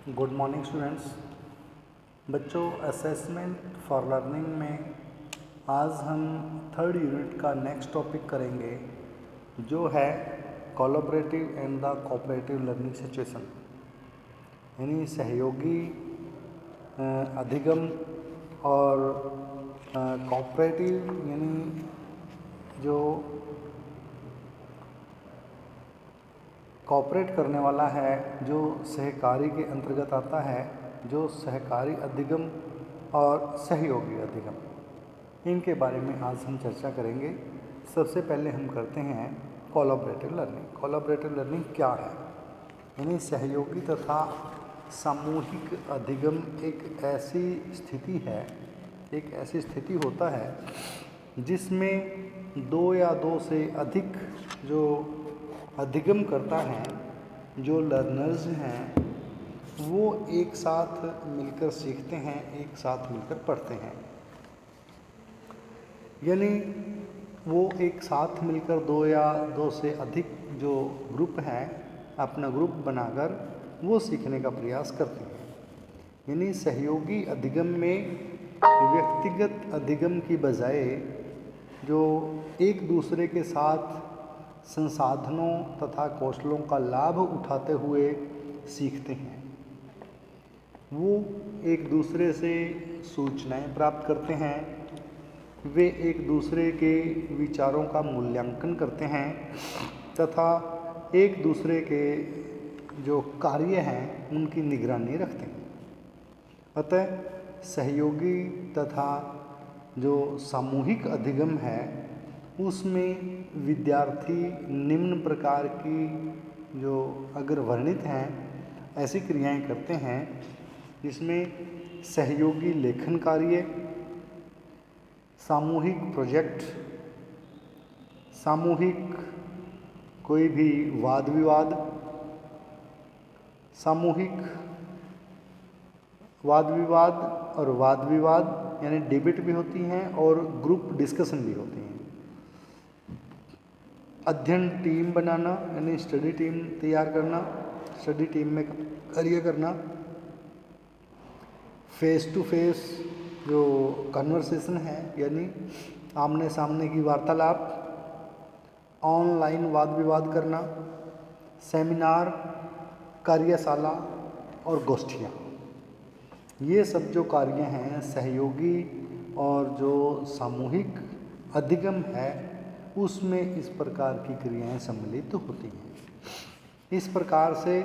Good morning students. बच्चों, assessment for learning में आज हम थर्ड यूनिट का नेक्स्ट टॉपिक करेंगे, जो है collaborative and the cooperative learning situation, यानी सहयोगी अधिगम और कोऑपरेटिव यानी जो कोऑपरेट करने वाला है, जो सहकारी के अंतर्गत आता है, जो सहकारी अधिगम और सहयोगी अधिगम, इनके बारे में आज हम चर्चा करेंगे। सबसे पहले हम करते हैं कोलैबोरेटिव लर्निंग। कोलैबोरेटिव लर्निंग क्या है? यानी सहयोगी तथा सामूहिक अधिगम एक ऐसी स्थिति है, एक ऐसी स्थिति होता है जिसमें दो या दो से अधिक जो अधिगम करता है, जो लर्नर्स हैं, वो एक साथ मिलकर सीखते हैं, एक साथ मिलकर पढ़ते हैं। यानी वो एक साथ मिलकर दो या दो से अधिक जो ग्रुप हैं, अपना ग्रुप बनाकर वो सीखने का प्रयास करते हैं। यानी सहयोगी अधिगम में व्यक्तिगत अधिगम की बजाय जो एक दूसरे के साथ संसाधनों तथा कौशलों का लाभ उठाते हुए सीखते हैं, वो एक दूसरे से सूचनाएं प्राप्त करते हैं, वे एक दूसरे के विचारों का मूल्यांकन करते हैं तथा एक दूसरे के जो कार्य हैं उनकी निगरानी रखते हैं। अतः सहयोगी तथा जो सामूहिक अधिगम है, उसमें विद्यार्थी निम्न प्रकार की जो अगर वर्णित हैं ऐसी क्रियाएं करते हैं, जिसमें सहयोगी लेखन कार्य, सामूहिक प्रोजेक्ट, सामूहिक कोई भी वाद विवाद, सामूहिक वाद विवाद और वाद विवाद यानी डिबेट भी होती हैं और ग्रुप डिस्कशन भी होती हैं। अध्ययन टीम बनाना यानी स्टडी टीम तैयार करना, स्टडी टीम में कार्य करना, फेस टू फेस जो कन्वर्सेशन है यानी आमने सामने की वार्तालाप, ऑनलाइन वाद विवाद करना, सेमिनार, कार्यशाला और गोष्ठियाँ, ये सब जो कार्य हैं सहयोगी और जो सामूहिक अधिगम है, उसमें इस प्रकार की क्रियाएं सम्मिलित होती हैं। इस प्रकार से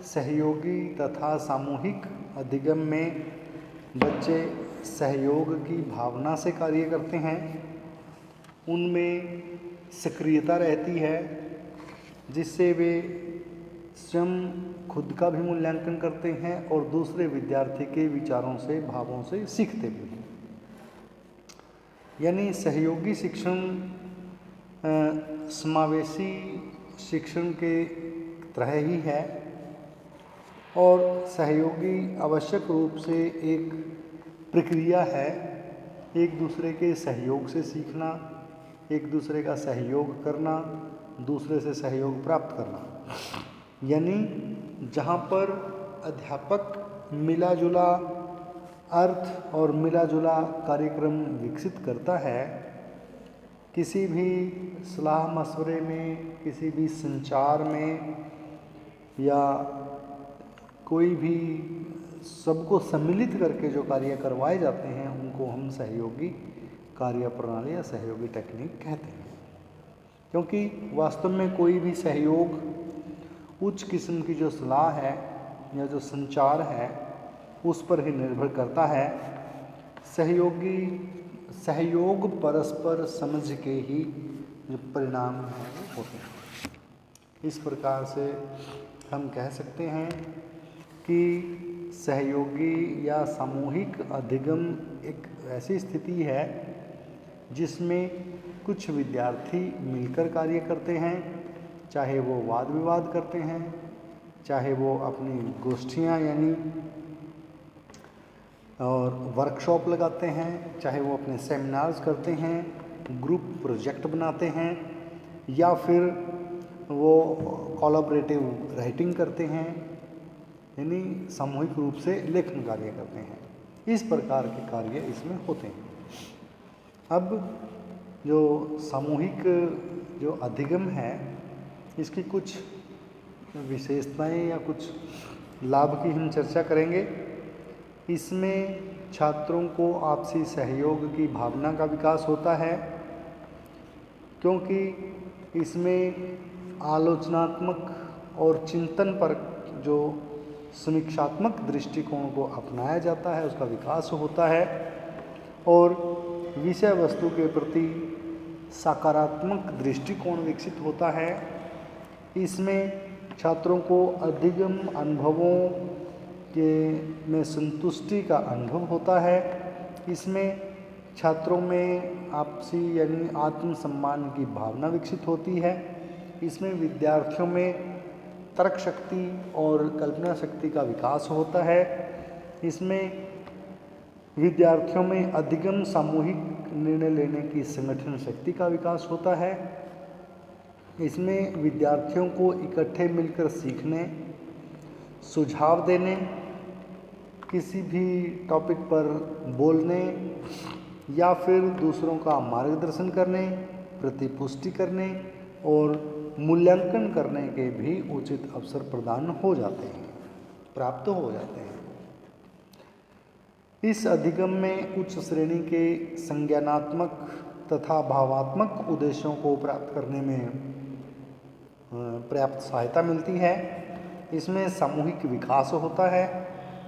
सहयोगी तथा सामूहिक अधिगम में बच्चे सहयोग की भावना से कार्य करते हैं, उनमें सक्रियता रहती है, जिससे वे स्वयं खुद का भी मूल्यांकन करते हैं और दूसरे विद्यार्थी के विचारों से, भावों से सीखते भी हैं। यानी सहयोगी शिक्षण समावेशी शिक्षण के तरह ही है और सहयोगी आवश्यक रूप से एक प्रक्रिया है, एक दूसरे के सहयोग से सीखना, एक दूसरे का सहयोग करना, दूसरे से सहयोग प्राप्त करना। यानी जहाँ पर अध्यापक मिला जुला अर्थ और मिला जुला कार्यक्रम विकसित करता है, किसी भी सलाह मशवरे में, किसी भी संचार में या कोई भी सबको सम्मिलित करके जो कार्य करवाए जाते हैं, उनको हम सहयोगी कार्य प्रणाली या सहयोगी टेक्निक कहते हैं। क्योंकि वास्तव में कोई भी सहयोग उच्च किस्म की जो सलाह है या जो संचार है, उस पर ही निर्भर करता है। सहयोग परस्पर समझ के ही जो परिणाम हैं वो होते हैं। इस प्रकार से हम कह सकते हैं कि सहयोगी या सामूहिक अधिगम एक ऐसी स्थिति है जिसमें कुछ विद्यार्थी मिलकर कार्य करते हैं, चाहे वो वाद विवाद करते हैं, चाहे वो अपनी गोष्ठियाँ यानी और वर्कशॉप लगाते हैं, चाहे वो अपने सेमिनार्स करते हैं, ग्रुप प्रोजेक्ट बनाते हैं, या फिर वो कोलैबोरेटिव राइटिंग करते हैं, यानी सामूहिक रूप से लेखन कार्य करते हैं। इस प्रकार के कार्य इसमें होते हैं। अब जो सामूहिक जो अधिगम है, इसकी कुछ विशेषताएं या कुछ लाभ की हम चर्चा करेंगे। इसमें छात्रों को आपसी सहयोग की भावना का विकास होता है, क्योंकि इसमें आलोचनात्मक और चिंतन पर जो समीक्षात्मक दृष्टिकोण को अपनाया जाता है उसका विकास होता है, और विषय वस्तु के प्रति सकारात्मक दृष्टिकोण विकसित होता है। इसमें छात्रों को अधिगम अनुभवों के में संतुष्टि का अनुभव होता है। इसमें छात्रों में आपसी यानी आत्मसम्मान की भावना विकसित होती है। इसमें विद्यार्थियों में तर्क शक्ति और कल्पना शक्ति का विकास होता है। इसमें विद्यार्थियों में अधिगम सामूहिक निर्णय लेने की संगठन शक्ति का विकास होता है। इसमें विद्यार्थियों को इकट्ठे मिलकर सीखने, सुझाव देने, किसी भी टॉपिक पर बोलने या फिर दूसरों का मार्गदर्शन करने, प्रतिपुष्टि करने और मूल्यांकन करने के भी उचित अवसर प्रदान हो जाते हैं, प्राप्त हो जाते हैं। इस अधिगम में उच्च श्रेणी के संज्ञानात्मक तथा भावात्मक उद्देश्यों को प्राप्त करने में पर्याप्त सहायता मिलती है। इसमें सामूहिक विकास होता है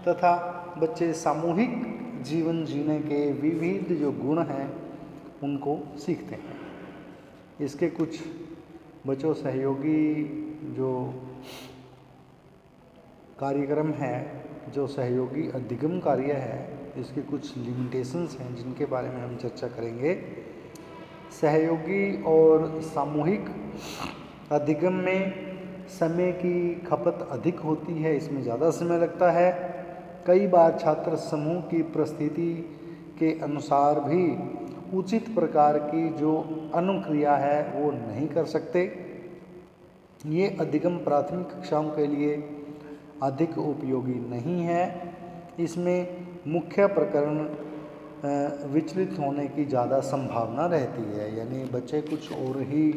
तथा बच्चे सामूहिक जीवन जीने के विविध जो गुण हैं उनको सीखते हैं। इसके कुछ बच्चों सहयोगी जो कार्यक्रम है, जो सहयोगी अधिगम कार्य है, इसके कुछ लिमिटेशंस हैं जिनके बारे में हम चर्चा करेंगे। सहयोगी और सामूहिक अधिगम में समय की खपत अधिक होती है, इसमें ज़्यादा समय लगता है। कई बार छात्र समूह की परिस्थिति के अनुसार भी उचित प्रकार की जो अनुक्रिया है वो नहीं कर सकते। ये अधिगम प्राथमिक कक्षाओं के लिए अधिक उपयोगी नहीं है। इसमें मुख्य प्रकरण विचलित होने की ज़्यादा संभावना रहती है, यानी बच्चे कुछ और ही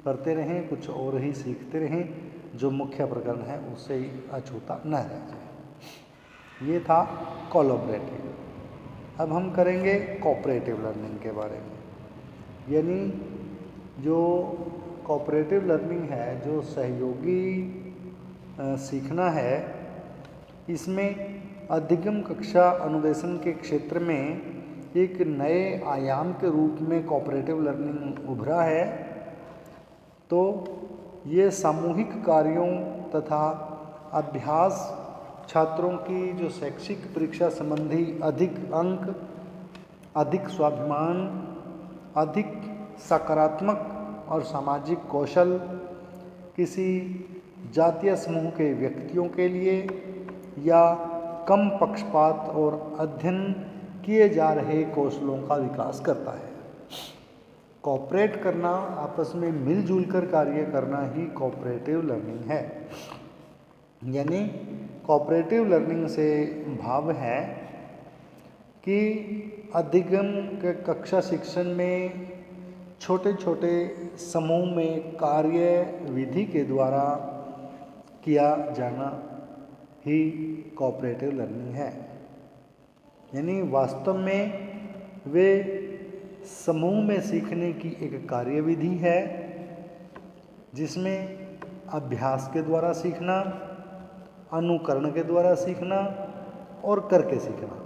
करते रहें, कुछ और ही सीखते रहें, जो मुख्य प्रकरण है उससे ही अछूता न रह जाए। ये था कोलैबोरेटिव। अब हम करेंगे कोऑपरेटिव लर्निंग के बारे में। यानी जो कोऑपरेटिव लर्निंग है, जो सहयोगी सीखना है, इसमें अधिगम कक्षा अनुदेशन के क्षेत्र में एक नए आयाम के रूप में कोऑपरेटिव लर्निंग उभरा है। तो ये सामूहिक कार्यों तथा अभ्यास छात्रों की जो शैक्षिक परीक्षा संबंधी अधिक अंक, अधिक स्वाभिमान, अधिक सकारात्मक और सामाजिक कौशल, किसी जातीय समूह के व्यक्तियों के लिए या कम पक्षपात और अध्ययन किए जा रहे कौशलों का विकास करता है। कोऑपरेट करना, आपस में मिलजुल कर कार्य करना ही कोऑपरेटिव लर्निंग है। यानी कोऑपरेटिव लर्निंग से भाव है कि अधिगम के कक्षा शिक्षण में छोटे छोटे समूह में कार्य विधि के द्वारा किया जाना ही कोऑपरेटिव लर्निंग है। यानी वास्तव में वे समूह में सीखने की एक कार्यविधि है जिसमें अभ्यास के द्वारा सीखना, अनुकरण के द्वारा सीखना और करके सीखना,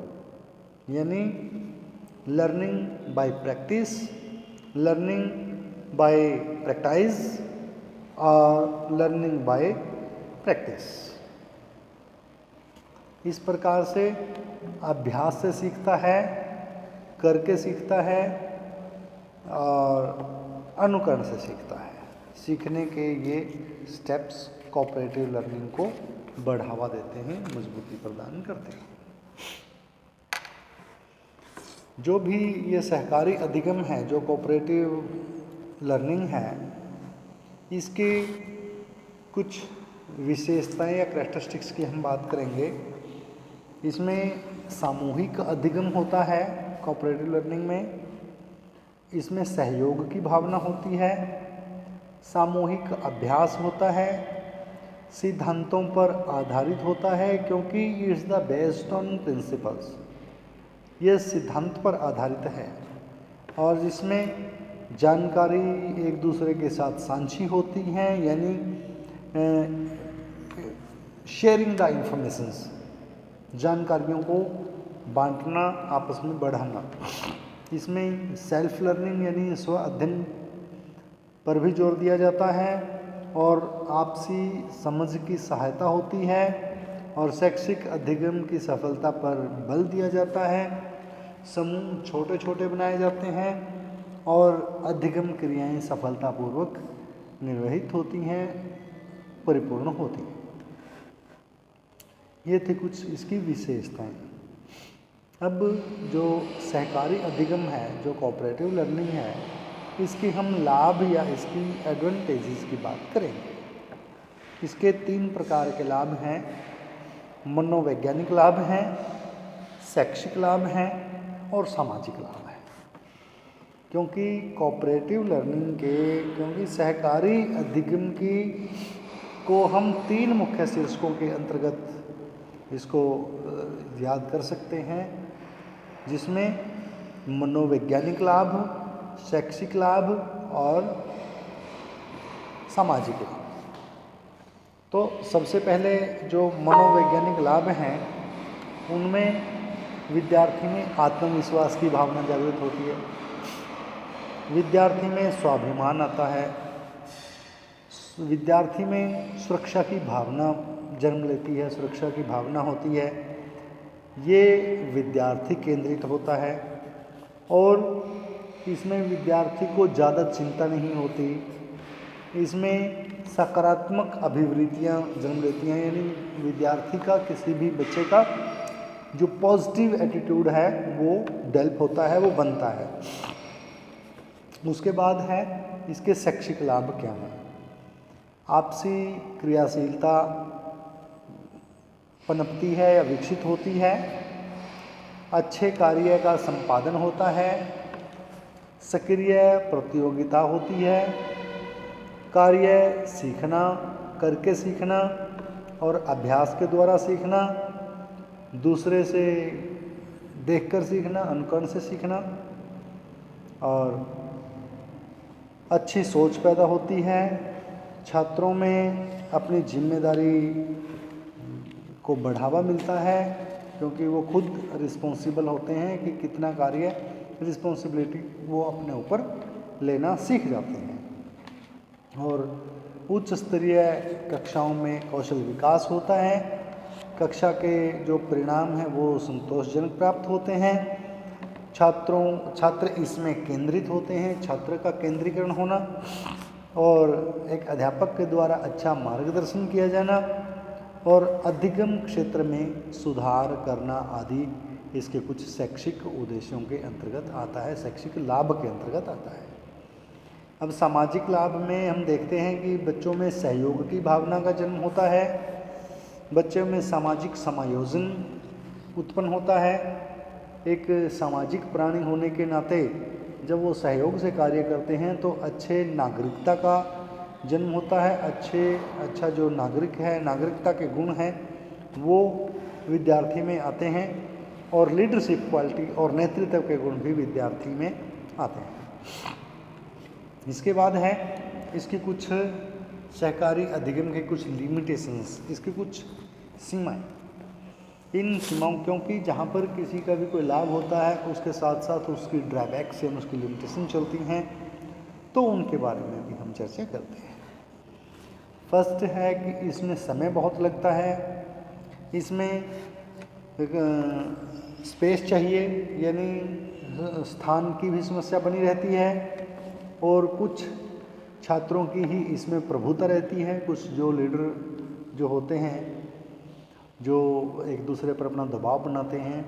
यानी learning by practice, learning by practice और लर्निंग बाय प्रैक्टिस। इस प्रकार से अभ्यास से सीखता है, करके सीखता है और अनुकरण से सीखता है। सीखने के ये स्टेप्स कोऑपरेटिव लर्निंग को बढ़ावा देते हैं, मजबूती प्रदान करते हैं। जो भी ये सहकारी अधिगम है, जो कोऑपरेटिव लर्निंग है, इसके कुछ विशेषताएं या कैरेक्टरिस्टिक्स की हम बात करेंगे। इसमें सामूहिक अधिगम होता है कोऑपरेटिव लर्निंग में, इसमें सहयोग की भावना होती है, सामूहिक अभ्यास होता है, सिद्धांतों पर आधारित होता है क्योंकि it's the based on principles, यह सिद्धांत पर आधारित है, और जिसमें जानकारी एक दूसरे के साथ साझी होती हैं, यानी शेयरिंग द इंफॉर्मेशंस, जानकारियों को बांटना, आपस में बढ़ाना। इसमें सेल्फ लर्निंग यानी स्व अध्ययन पर भी जोर दिया जाता है और आपसी समझ की सहायता होती है, और शैक्षिक अधिगम की सफलता पर बल दिया जाता है। समूह छोटे छोटे बनाए जाते हैं और अधिगम क्रियाएं सफलतापूर्वक निर्वहित होती हैं, परिपूर्ण होती हैं। ये थे कुछ इसकी विशेषताएं। अब जो सहकारी अधिगम है, जो कोऑपरेटिव लर्निंग है, इसकी हम लाभ या इसकी एडवांटेजेस की बात करेंगे। इसके 3 प्रकार के लाभ हैं। मनोवैज्ञानिक लाभ हैं, शैक्षिक लाभ हैं और सामाजिक लाभ हैं। क्योंकि कोऑपरेटिव लर्निंग क्योंकि सहकारी अधिगम को हम 3 मुख्य शीर्षकों के अंतर्गत इसको याद कर सकते हैं, जिसमें मनोवैज्ञानिक लाभ, शैक्षिक लाभ और सामाजिक लाभ। तो सबसे पहले जो मनोवैज्ञानिक लाभ हैं, उनमें विद्यार्थी में आत्मविश्वास की भावना जागृत होती है, विद्यार्थी में स्वाभिमान आता है, विद्यार्थी में सुरक्षा की भावना जन्म लेती है, सुरक्षा की भावना होती है, ये विद्यार्थी केंद्रित होता है, और इसमें विद्यार्थी को ज़्यादा चिंता नहीं होती, इसमें सकारात्मक अभिवृत्तियाँ जन्म लेती हैं, यानी विद्यार्थी का, किसी भी बच्चे का जो पॉजिटिव एटीट्यूड है वो डेवलप होता है, वो बनता है। उसके बाद है इसके शैक्षिक लाभ क्या हैं। आपसी क्रियाशीलता पनपती है या विकसित होती है, अच्छे कार्य का संपादन होता है, सक्रिय प्रतियोगिता होती है, कार्य सीखना, करके सीखना और अभ्यास के द्वारा सीखना, दूसरे से देखकर सीखना, अनुकरण से सीखना, और अच्छी सोच पैदा होती है। छात्रों में अपनी जिम्मेदारी को बढ़ावा मिलता है, क्योंकि वो खुद रिस्पॉन्सिबल होते हैं कि कितना कार्य, रिस्पॉन्सिबिलिटी वो अपने ऊपर लेना सीख जाते हैं। और उच्च स्तरीय कक्षाओं में कौशल विकास होता है, कक्षा के जो परिणाम हैं वो संतोषजनक प्राप्त होते हैं, छात्र इसमें केंद्रित होते हैं, छात्र का केंद्रीकरण होना और एक अध्यापक के द्वारा अच्छा मार्गदर्शन किया जाना और अधिगम क्षेत्र में सुधार करना आदि इसके कुछ शैक्षिक उद्देश्यों के अंतर्गत आता है, शैक्षिक लाभ के अंतर्गत आता है। अब सामाजिक लाभ में हम देखते हैं कि बच्चों में सहयोग की भावना का जन्म होता है, बच्चों में सामाजिक समायोजन उत्पन्न होता है। एक सामाजिक प्राणी होने के नाते जब वो सहयोग से कार्य करते हैं तो अच्छे नागरिकता का जन्म होता है, अच्छा जो नागरिक है, नागरिकता के गुण हैं वो विद्यार्थी में आते हैं, और लीडरशिप क्वालिटी और नेतृत्व के गुण भी विद्यार्थी में आते हैं। इसके बाद है इसकी कुछ सहकारी अधिगम के कुछ लिमिटेशंस, इसकी कुछ सीमाएं। इन सीमाओं, क्योंकि जहाँ पर किसी का भी कोई लाभ होता है उसके साथ साथ उसकी ड्रॉबैक्स या उसकी लिमिटेशन चलती हैं, तो उनके बारे में भी हम चर्चा करते हैं। फर्स्ट है कि इसमें समय बहुत लगता है, इसमें स्पेस चाहिए, यानी स्थान की भी समस्या बनी रहती है, और कुछ छात्रों की ही इसमें प्रभुता रहती है। कुछ जो लीडर जो होते हैं, जो एक दूसरे पर अपना दबाव बनाते हैं,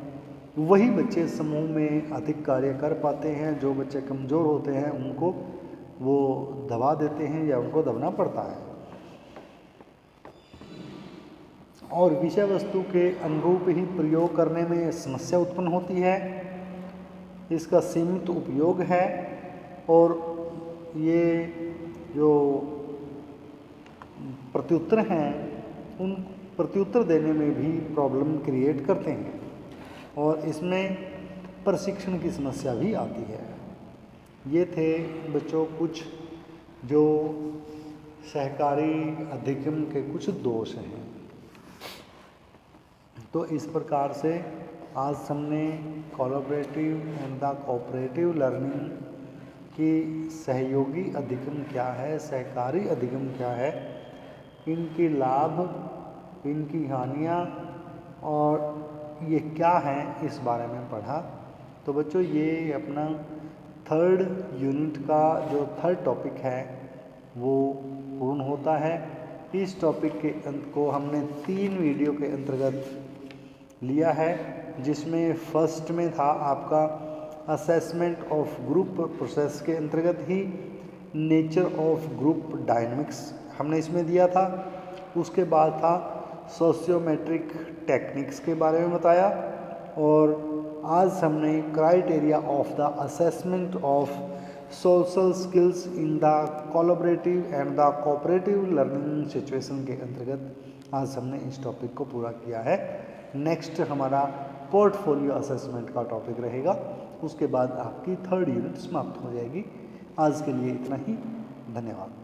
वही बच्चे समूह में अधिक कार्य कर पाते हैं। जो बच्चे कमज़ोर होते हैं उनको वो दबा देते हैं या उनको दबना पड़ता है। और विषय वस्तु के अनुरूप ही प्रयोग करने में समस्या उत्पन्न होती है, इसका सीमित उपयोग है और ये जो प्रत्युत्तर हैं उन प्रत्युत्तर देने में भी प्रॉब्लम क्रिएट करते हैं और इसमें प्रशिक्षण की समस्या भी आती है। ये थे बच्चों कुछ जो सहकारी अधिगम के कुछ दोष हैं। तो इस प्रकार से आज हमने collaborative and the cooperative learning की सहयोगी अधिगम क्या है, सहकारी अधिगम क्या है, इनके लाभ, इनकी हानियाँ और ये क्या हैं, इस बारे में पढ़ा। तो बच्चों ये अपना 3rd यूनिट का जो 3rd टॉपिक है वो पूर्ण होता है। इस टॉपिक के अंत को हमने 3 वीडियो के अंतर्गत लिया है, जिसमें फर्स्ट में था आपका असेसमेंट ऑफ ग्रुप प्रोसेस के अंतर्गत ही नेचर ऑफ ग्रुप डायनेमिक्स हमने इसमें दिया था। उसके बाद था सोशियोमेट्रिक टेक्निक्स के बारे में बताया और आज हमने criteria of the assessment of social skills in the collaborative and the cooperative learning situation के अंतर्गत आज हमने इस टॉपिक को पूरा किया है। नेक्स्ट हमारा पोर्टफोलियो असेसमेंट का टॉपिक रहेगा, उसके बाद आपकी 3rd यूनिट समाप्त हो जाएगी। आज के लिए इतना ही, धन्यवाद।